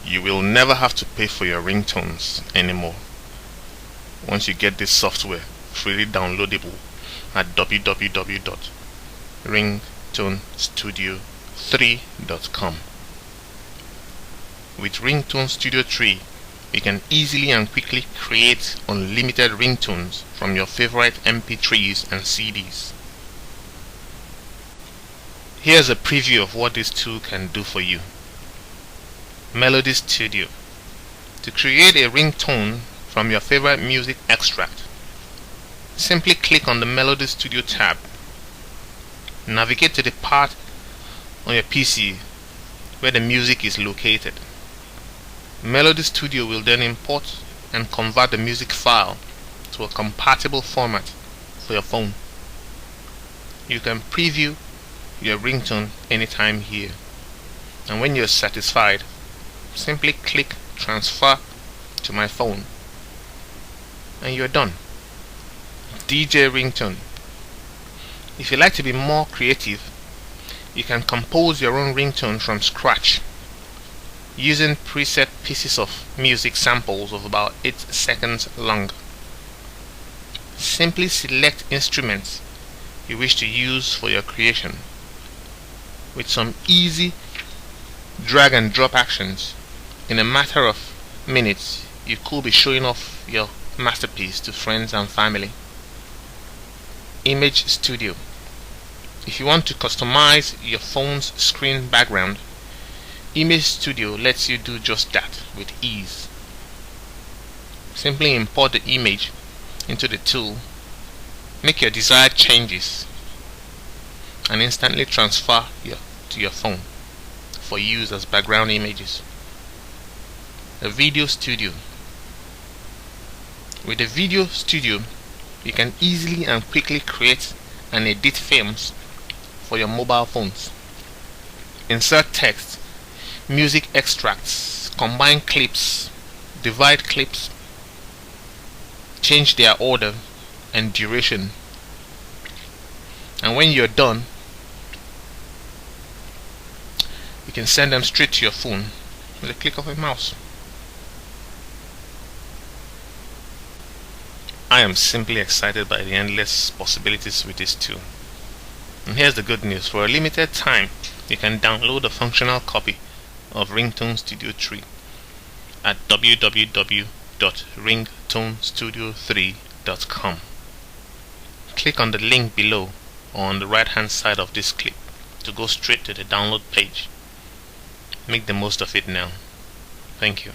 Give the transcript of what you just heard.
You will never have to pay for your ringtones anymore once you get this software freely downloadable at www.ringtonestudio3.com. With Ringtone Studio 3, you can easily and quickly create unlimited ringtones from your favorite MP3s and CDs. Here's a preview of what this tool can do for you. Melody Studio. To create a ringtone from your favorite music extract, simply click on the Melody Studio tab. Navigate to the part on your PC where the music is located. Melody Studio will then import and convert the music file to a compatible format for your phone. You can preview your ringtone anytime here, and when you're satisfied, simply click Transfer to my phone and you're done. DJ Ringtone. If you like to be more creative, you can compose your own ringtone from scratch using preset pieces of music samples of about 8 seconds long. Simply select instruments you wish to use for your creation. With some easy drag and drop actions, in a matter of minutes you could be showing off your masterpiece to friends and family. Image Studio. If you want to customize your phone's screen background, Image Studio lets you do just that with ease. Simply import the image into the tool, make your desired changes, and instantly transfer to your phone for use as background images. A Video Studio. With the Video Studio, you can easily and quickly create and edit films for your mobile phones. Insert text, music extracts, combine clips, divide clips, change their order and duration, and when you're done, you can send them straight to your phone with a click of a mouse. I am simply excited by the endless possibilities with this tool. And here's the good news: for a limited time, you can download a functional copy of Ringtone Studio 3 at www.ringtonestudio3.com. Click on the link below or on the right hand side of this clip to go straight to the download page. Make the most of it now. Thank you.